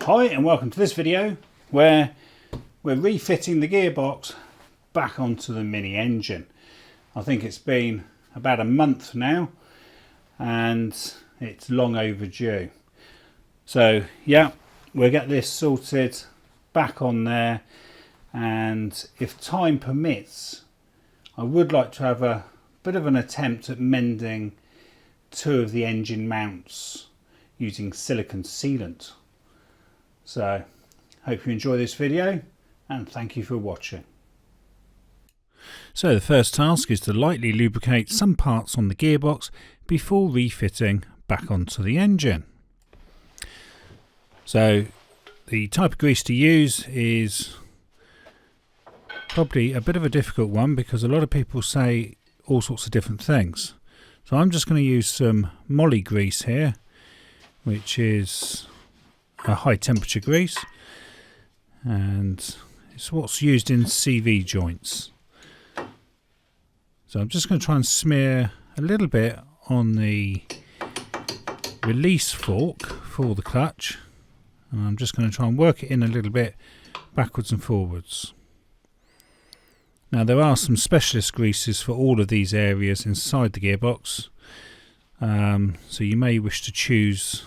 Hi and welcome to this video where we're refitting the gearbox back onto the mini engine. I think it's been about a month now and it's long overdue. So yeah, we'll get this sorted back on there, and if time permits I would like to have a bit of an attempt at mending two of the engine mounts using silicone sealant. So hope you enjoy this video and thank you for watching. So the first task is to lightly lubricate some parts on the gearbox before refitting back onto the engine. So the type of grease to use is probably a bit of a difficult one because a lot of people say all sorts of different things. So I'm just going to use some moly grease here, which is a high temperature grease, and it's what's used in CV joints. So I'm just going to try and smear a little bit on the release fork for the clutch, and I'm just going to try and work it in a little bit backwards and forwards. Now there are some specialist greases for all of these areas inside the gearbox, so you may wish to choose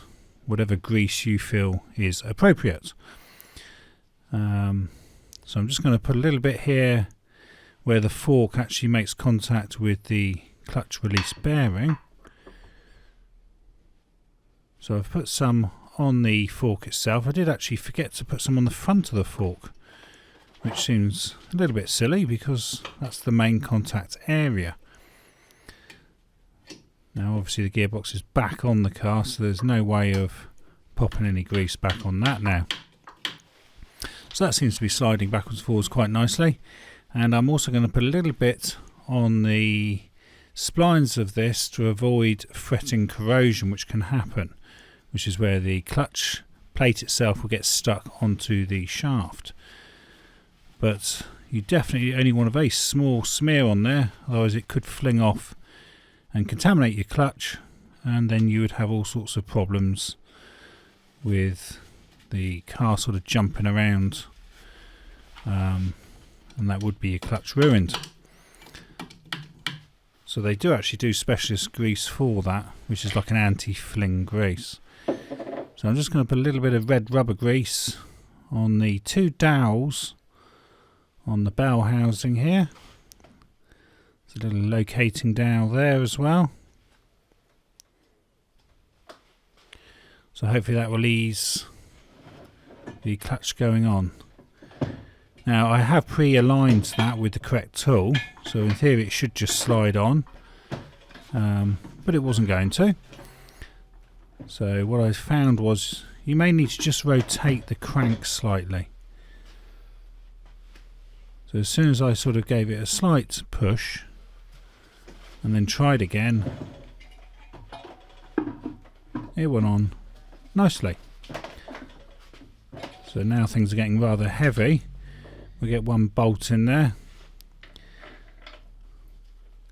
whatever grease you feel is appropriate. So I'm just going to put a little bit here where the fork actually makes contact with the clutch release bearing. So I've put some on the fork itself. I did actually forget to put some on the front of the fork, which seems a little bit silly because that's the main contact area. Now obviously the gearbox is back on the car, so there's no way of popping any grease back on that now. So that seems to be sliding backwards and forwards quite nicely. And I'm also going to put a little bit on the splines of this to avoid fretting corrosion, which can happen, which is where the clutch plate itself will get stuck onto the shaft. But you definitely only want a very small smear on there, otherwise it could fling off and contaminate your clutch, and then you would have all sorts of problems with the car sort of jumping around, and that would be your clutch ruined. So they do actually do specialist grease for that, which is like an anti-fling grease. So I'm just going to put a little bit of red rubber grease on the two dowels on the bell housing here. There's a little locating dowel there as well. So hopefully that will ease the clutch going on. Now I have pre-aligned that with the correct tool, so in theory it should just slide on, but it wasn't going to. So what I found was you may need to just rotate the crank slightly. So as soon as I sort of gave it a slight push and then tried again, it went on nicely. So now things are getting rather heavy. We get one bolt in there.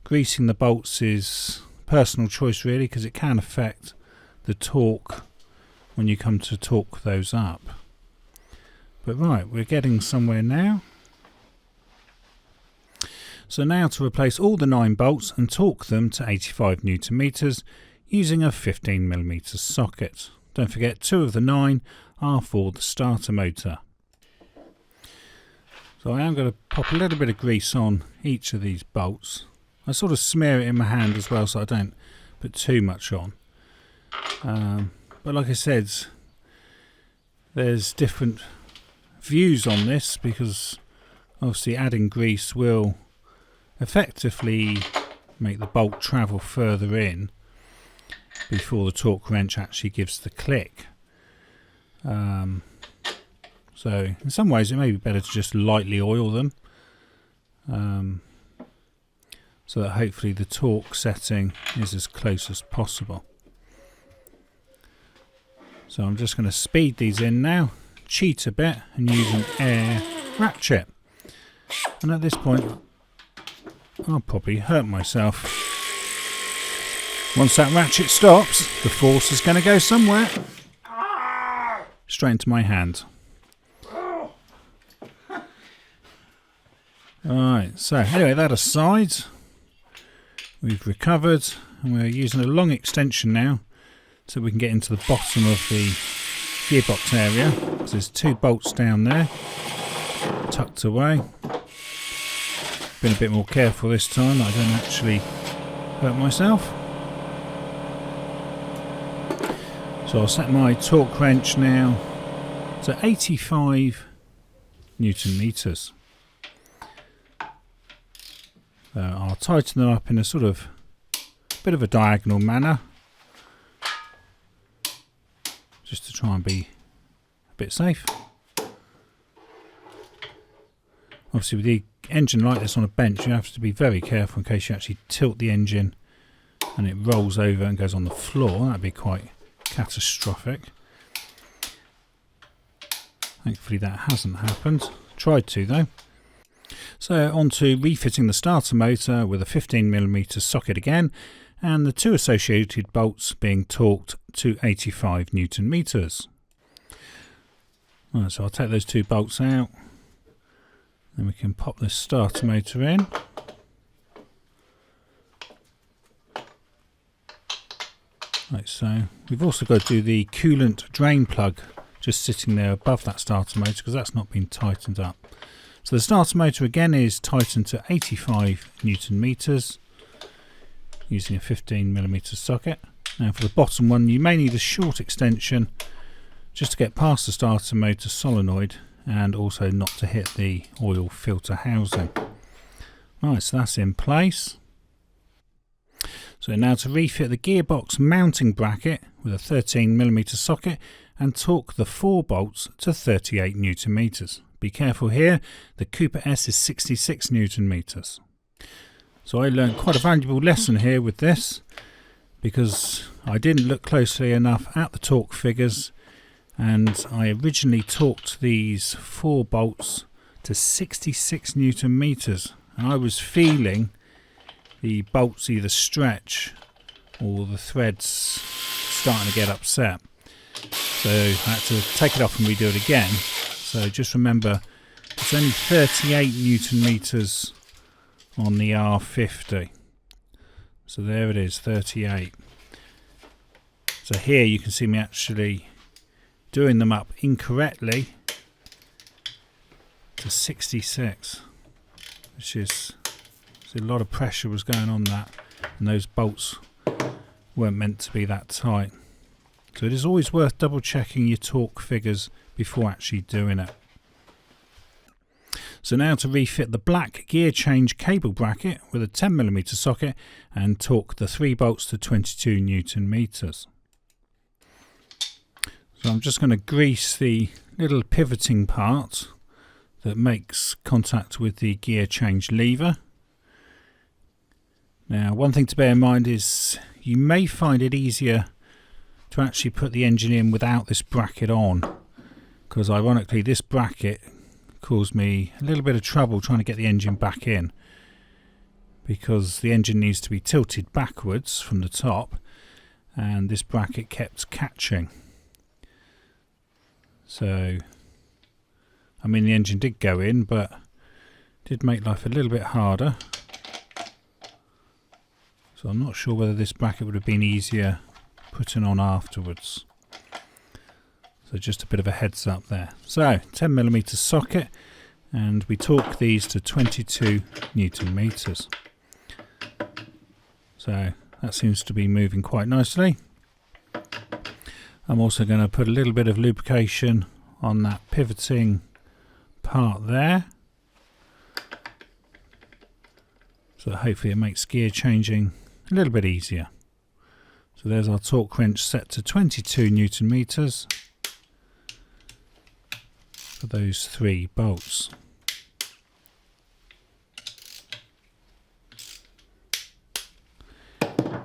Greasing the bolts is personal choice really, because it can affect the torque when you come to torque those up. But right, we're getting somewhere now. So now to replace all the 9 bolts and torque them to 85 Newton meters using a 15mm socket. Don't forget 2 of the 9 are for the starter motor. So I am going to pop a little bit of grease on each of these bolts. I sort of smear it in my hand as well so I don't put too much on. But like I said, there's different views on this because obviously adding grease will effectively make the bolt travel further in before the torque wrench actually gives the click. So in some ways it may be better to just lightly oil them, so that hopefully the torque setting is as close as possible. So I'm just going to speed these in now, cheat a bit and use an air ratchet, and at this point I'll probably hurt myself. Once that ratchet stops, the force is going to go somewhere. straight into my hand. Alright, so anyway, that aside, we've recovered and we're using a long extension now so we can get into the bottom of the gearbox area. So there's 2 bolts down there, tucked away. Been a bit more careful this time, I don't actually hurt myself. So I'll set my torque wrench now to 85 Newton meters. I'll tighten them up in a sort of bit of a diagonal manner, just to try and be a bit safe. Obviously with the engine like this on a bench, you have to be very careful in case you actually tilt the engine and it rolls over and goes on the floor. That'd be quite catastrophic. Thankfully that hasn't happened. Tried to though. So on to refitting the starter motor with a 15mm socket again, and the 2 associated bolts being torqued to 85 Newton meters. Right, so I'll take those 2 bolts out, then we can pop the starter motor in. Right, so we've also got to do the coolant drain plug just sitting there above that starter motor because that's not been tightened up. So the starter motor again is tightened to 85 Newton meters using a 15mm socket. Now for the bottom one you may need a short extension just to get past the starter motor solenoid and also not to hit the oil filter housing. Right, so that's in place. So now to refit the gearbox mounting bracket with a 13mm socket and torque the 4 bolts to 38 Newton meters. Be careful here, the Cooper S is 66 Newton meters. So I learned quite a valuable lesson here with this because I didn't look closely enough at the torque figures, and I originally torqued these 4 bolts to 66 Newton meters, and I was feeling the bolts either stretch or the threads starting to get upset. So I had to take it off and redo it again. So just remember, it's only 38 Newton meters on the R50. So there it is, 38. So here you can see me actually doing them up incorrectly to 66, which is a lot of pressure was going on that, and those bolts weren't meant to be that tight. So it is always worth double checking your torque figures before actually doing it. So now to refit the black gear change cable bracket with a 10mm socket and torque the 3 bolts to 22 Newton meters. So I'm just going to grease the little pivoting part that makes contact with the gear change lever. Now one thing to bear in mind is you may find it easier to actually put the engine in without this bracket on, because ironically this bracket caused me a little bit of trouble trying to get the engine back in, because the engine needs to be tilted backwards from the top and this bracket kept catching. So I mean the engine did go in, but did make life a little bit harder. So I'm not sure whether this bracket would have been easier putting on afterwards. So just a bit of a heads up there. So 10mm socket, and we torque these to 22 Newton meters. So that seems to be moving quite nicely. I'm also going to put a little bit of lubrication on that pivoting part there. So hopefully it makes gear changing a little bit easier. So there's our torque wrench set to 22 Newton meters for those 3 bolts.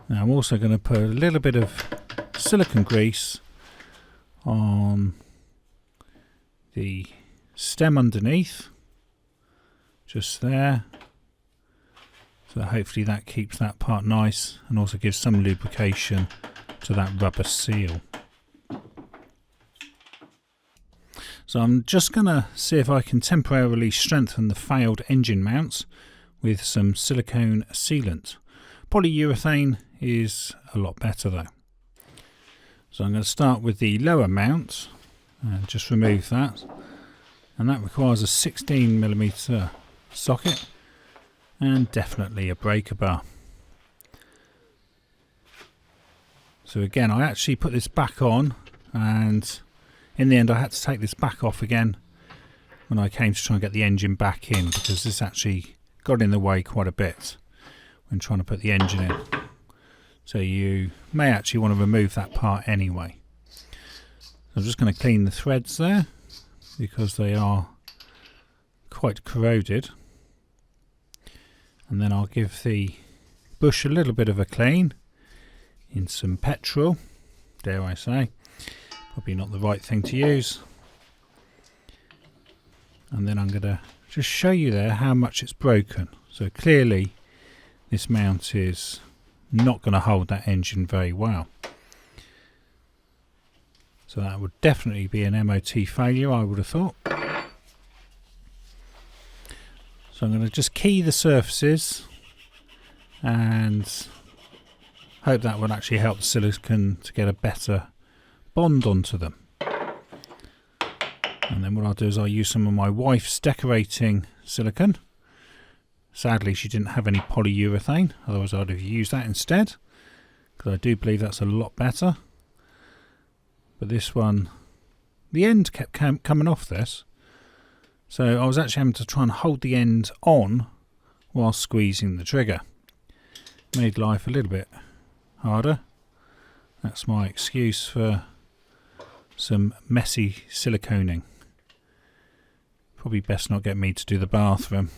Now I'm also going to put a little bit of silicone grease on the stem underneath, just there. So hopefully that keeps that part nice and also gives some lubrication to that rubber seal. So I'm just going to see if I can temporarily strengthen the failed engine mounts with some silicone sealant. Polyurethane is a lot better though. So I'm going to start with the lower mount and just remove that. And that requires a 16mm socket and definitely a breaker bar. So again, I actually put this back on, and in the end I had to take this back off again when I came to try and get the engine back in, because this actually got in the way quite a bit when trying to put the engine in. So you may actually want to remove that part anyway. So I'm just going to clean the threads there because they are quite corroded. And then I'll give the bush a little bit of a clean in some petrol, dare I say. Probably not the right thing to use. And then I'm going to just show you there how much it's broken. So clearly this mount is not going to hold that engine very well. So that would definitely be an MOT failure, I would have thought. So I'm going to just key the surfaces and hope that will actually help the silicone to get a better bond onto them. And then what I'll do is I'll use some of my wife's decorating silicone. Sadly she didn't have any polyurethane, otherwise I'd have used that instead, because I do believe that's a lot better. But this one, the end kept coming off this, so I was actually having to try and hold the end on while squeezing the trigger. Made life a little bit harder. That's my excuse for some messy siliconing. Probably best not get me to do the bathroom.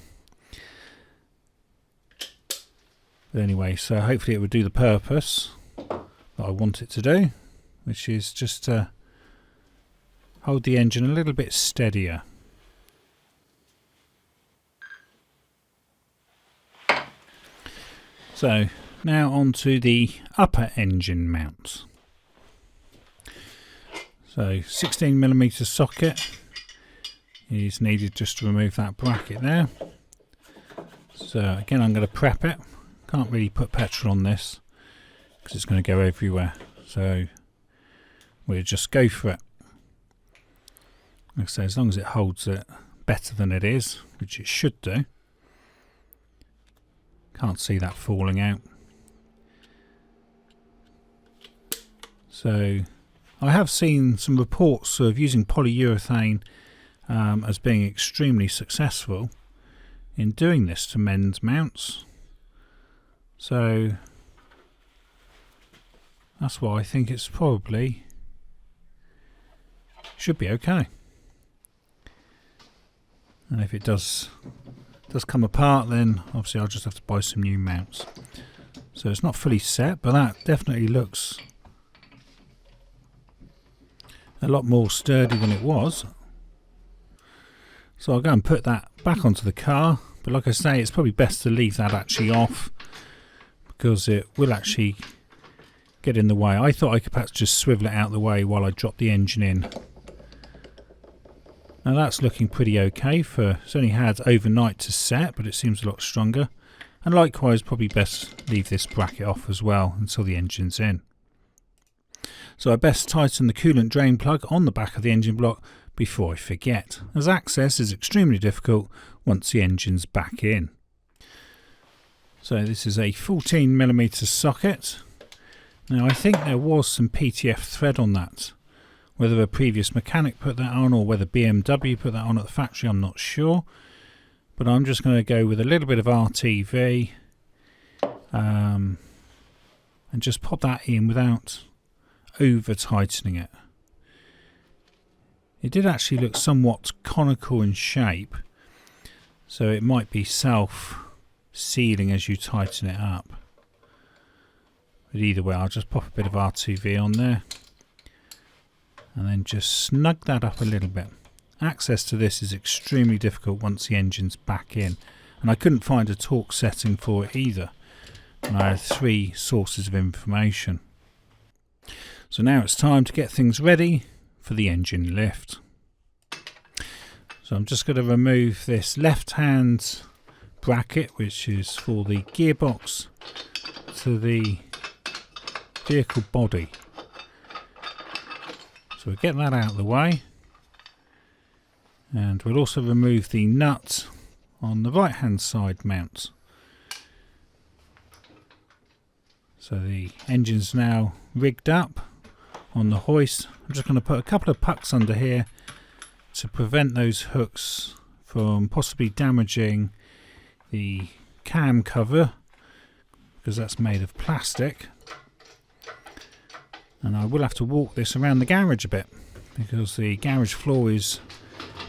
But anyway, so hopefully it would do the purpose that I want it to do, which is just to hold the engine a little bit steadier. So now on to the upper engine mount. So 16mm socket is needed just to remove that bracket there. So again, I'm going to prep it. Can't really put petrol on this because it's going to go everywhere. So we'll just go for it. Like I say, as long as it holds it better than it is, which it should do. Can't see that falling out. So I have seen some reports of using polyurethane as being extremely successful in doing this to mend mounts. So that's why I think it's probably should be okay. And if it does come apart, then obviously I'll just have to buy some new mounts. So it's not fully set, but that definitely looks a lot more sturdy than it was. So I'll go and put that back onto the car, but like I say, it's probably best to leave that actually off because it will actually get in the way. I thought I could perhaps just swivel it out of the way while I drop the engine in. Now that's looking pretty okay. It's only had overnight to set, but it seems a lot stronger. And likewise, probably best leave this bracket off as well until the engine's in. So I best tighten the coolant drain plug on the back of the engine block before I forget, as access is extremely difficult once the engine's back in. So this is a 14mm socket. Now I think there was some PTF thread on that. Whether a previous mechanic put that on or whether BMW put that on at the factory, I'm not sure. But I'm just going to go with a little bit of RTV and just pop that in without over tightening it. It did actually look somewhat conical in shape, so it might be self-sealing as you tighten it up. But either way, I'll just pop a bit of RTV on there and then just snug that up a little bit. Access to this is extremely difficult once the engine's back in, and I couldn't find a torque setting for it either, and I had 3 sources of information. So now it's time to get things ready for the engine lift. So I'm just going to remove this left hand bracket, which is for the gearbox to the vehicle body. So we'll get that out of the way, and we'll also remove the nut on the right hand side mount. So the engine's now rigged up on the hoist. I'm just going to put a couple of pucks under here to prevent those hooks from possibly damaging the cam cover, because that's made of plastic. And I will have to walk this around the garage a bit, because the garage floor is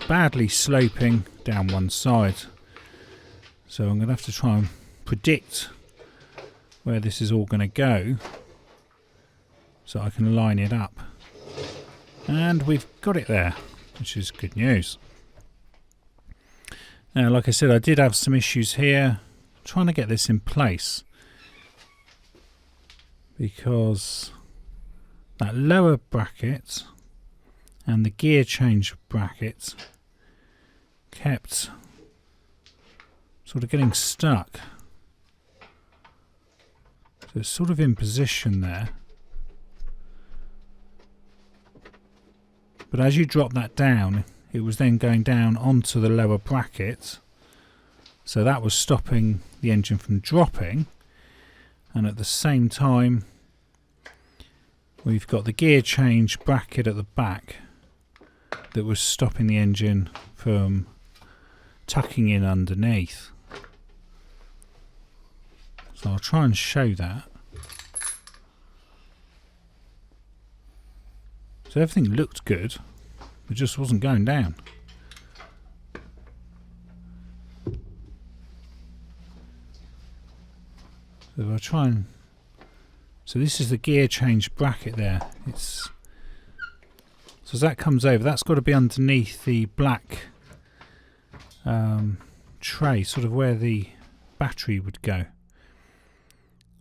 badly sloping down one side. So I'm going to have to try and predict where this is all going to go so I can line it up. And we've got it there, which is good news. Now, like I said, I did have some issues here trying to get this in place, because that lower bracket and the gear change bracket kept sort of getting stuck. So it's sort of in position there. But as you drop that down, it was then going down onto the lower bracket. So that was stopping the engine from dropping. And at the same time, we've got the gear change bracket at the back that was stopping the engine from tucking in underneath. So I'll try and show that. So everything looked good, it just wasn't going down. So if I try and... So this is the gear change bracket there. So as that comes over, that's got to be underneath the black tray, sort of where the battery would go.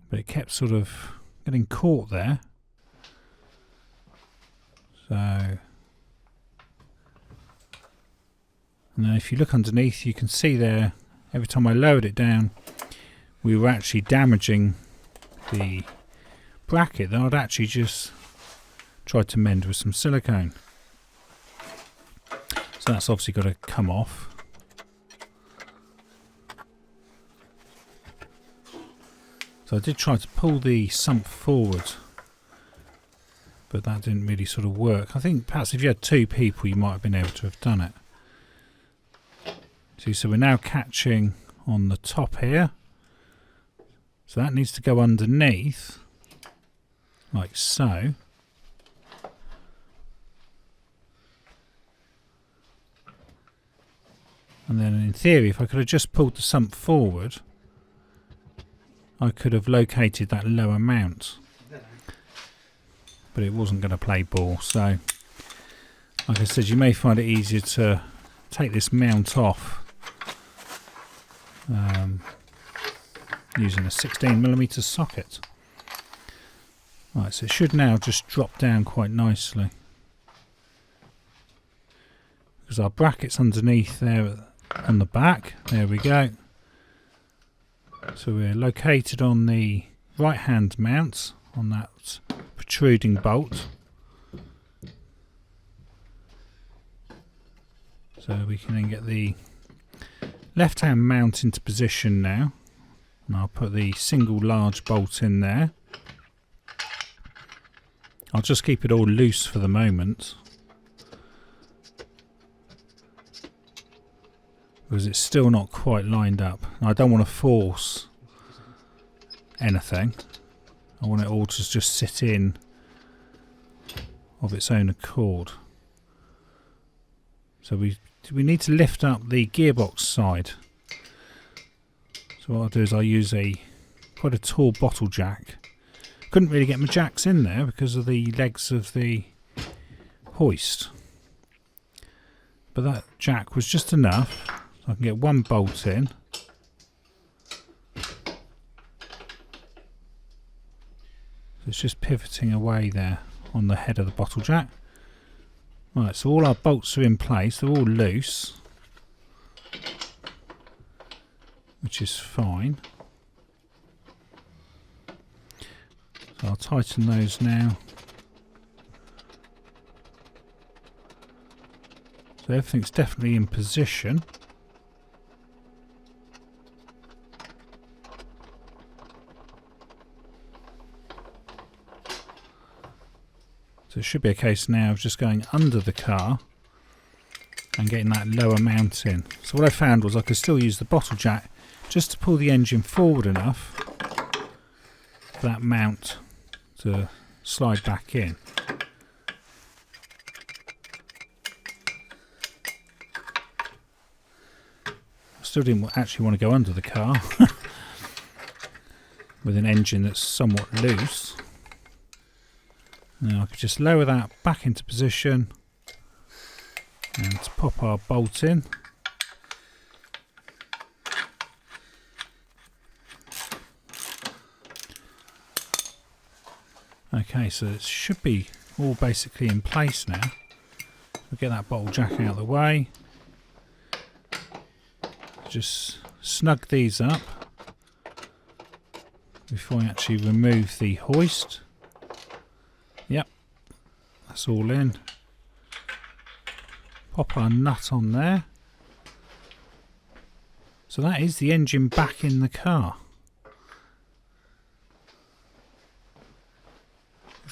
But it kept sort of getting caught there. So, and then if you look underneath, you can see there, every time I lowered it down, we were actually damaging the bracket that I'd actually just tried to mend with some silicone. So that's obviously got to come off. So I did try to pull the sump forward, but that didn't really sort of work. I think perhaps if you had two people, you might have been able to have done it. See, so we're now catching on the top here. So that needs to go underneath, like so. And then in theory, if I could have just pulled the sump forward, I could have located that lower mount. But it wasn't going to play ball, so like I said, you may find it easier to take this mount off using a 16mm socket. Right, so it should now just drop down quite nicely, because our bracket's underneath there on the back. There we go. So we're located on the right hand mount on that protruding bolt. So we can then get the left hand mount into position now, and I'll put the single large bolt in there. I'll just keep it all loose for the moment, because it's still not quite lined up. I don't want to force anything. I want it all to just sit in of its own accord. So we need to lift up the gearbox side. So what I'll do is I'll use quite a tall bottle jack. Couldn't really get my jacks in there because of the legs of the hoist, but that jack was just enough so I can get one bolt in. So it's just pivoting away there on the head of the bottle jack. Right, so all our bolts are in place, they're all loose. which is fine. So I'll tighten those now. So everything's definitely in position. So it should be a case now of just going under the car and getting that lower mount in. So what I found was I could still use the bottle jack just to pull the engine forward enough for that mount to slide back in. I still didn't actually want to go under the car with an engine that's somewhat loose. Now I could just lower that back into position and pop our bolt in. Okay, so it should be all basically in place now. We'll get that bottle jack out of the way. Just snug these up before I actually remove the hoist. Yep, that's all in. Pop our nut on there. So that is the engine back in the car.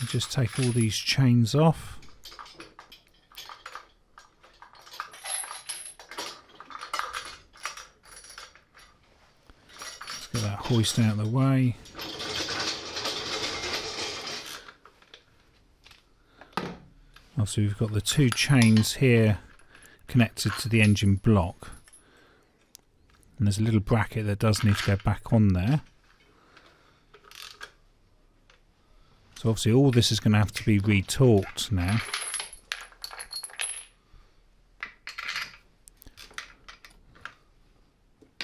Just take all these chains off. Let's get that hoist out of the way. Also, we've got the two chains here connected to the engine block. And there's a little bracket that does need to go back on there. So obviously all this is going to have to be retorqued now.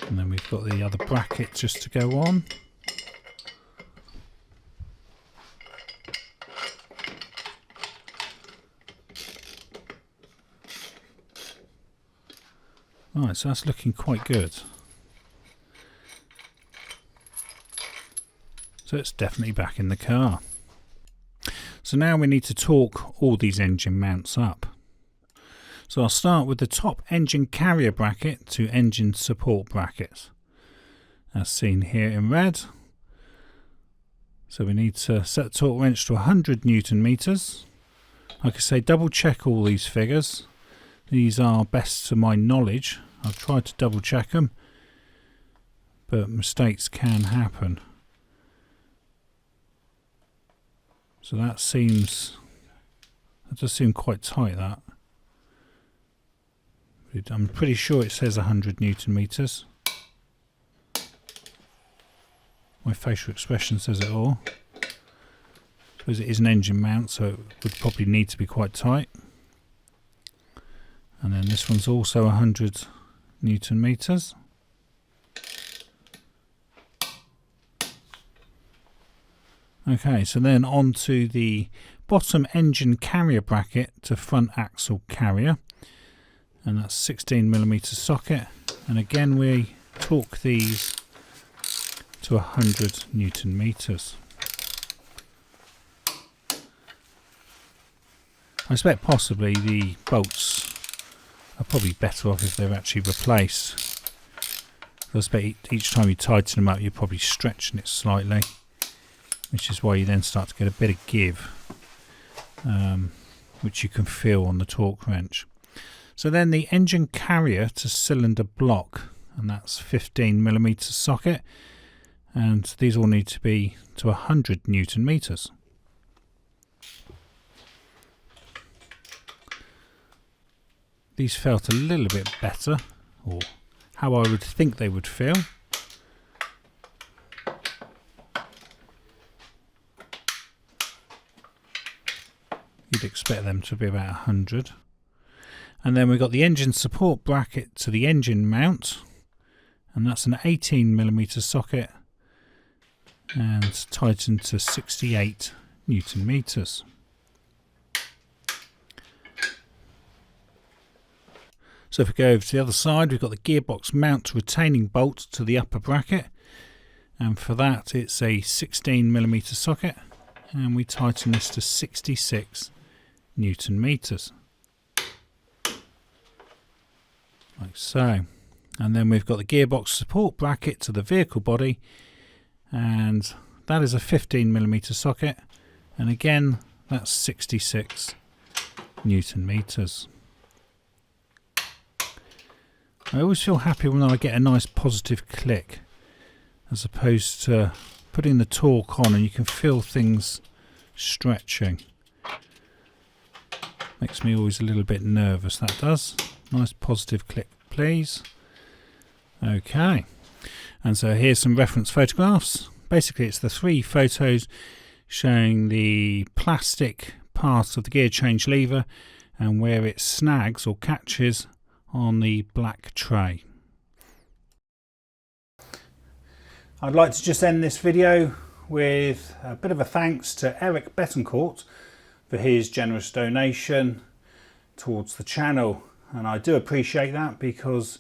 And then we've got the other bracket just to go on. Right, so that's looking quite good. So it's definitely back in the car. So now we need to torque all these engine mounts up. So I'll start with the top engine carrier bracket to engine support bracket, as seen here in red. So we need to set the torque wrench to 100 Newton meters. Like I say, double check all these figures. These are best to my knowledge. I've tried to double check them, but mistakes can happen. So that does seem quite tight, that. I'm pretty sure it says 100 Newton meters. My facial expression says it all. I suppose it is an engine mount, so it would probably need to be quite tight. And then this one's also 100 Newton meters. Okay, so then on to the bottom engine carrier bracket to front axle carrier, and that's 16mm socket, and again we torque these to 100 Newton meters. I expect possibly the bolts are probably better off if they're actually replaced. I expect each time you tighten them up you're probably stretching it slightly, which is why you then start to get a bit of give, which you can feel on the torque wrench. So then the engine carrier to cylinder block, and that's 15mm socket, and these all need to be to 100 Newton meters. These felt a little bit better, or how I would think they would feel. You'd expect them to be about 100. And then we've got the engine support bracket to the engine mount, and that's an 18mm socket and tightened to 68 Newton meters. So if we go over to the other side, we've got the gearbox mount retaining bolt to the upper bracket, and for that it's a 16mm socket, and we tighten this to 66 Newton meters, like so. And then we've got the gearbox support bracket to the vehicle body, and that is a 15mm socket, and again that's 66 Newton meters. I always feel happy when I get a nice positive click, as opposed to putting the torque on and you can feel things stretching. Makes me always a little bit nervous, that does. Nice positive click, please. Okay, and so here's some reference photographs. Basically it's the 3 photos showing the plastic part of the gear change lever and where it snags or catches on the black tray. I'd like to just end this video with a bit of a thanks to Eric Betancourt for his generous donation towards the channel, and I do appreciate that because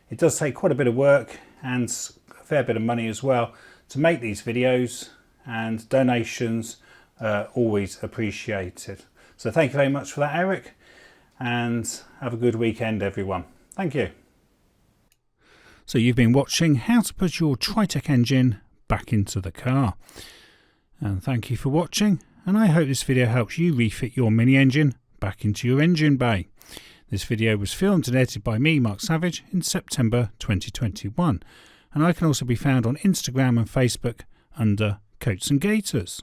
it does take quite a bit of work and a fair bit of money as well to make these videos, and donations are always appreciated. So thank you very much for that, Eric, and have a good weekend everyone. Thank you. So you've been watching how to put your Tritec engine back into the car, and thank you for watching, and I hope this video helps you refit your mini engine back into your engine bay. This video was filmed and edited by me, Mark Savage, in September 2021, and I can also be found on Instagram and Facebook under Coats and Gators.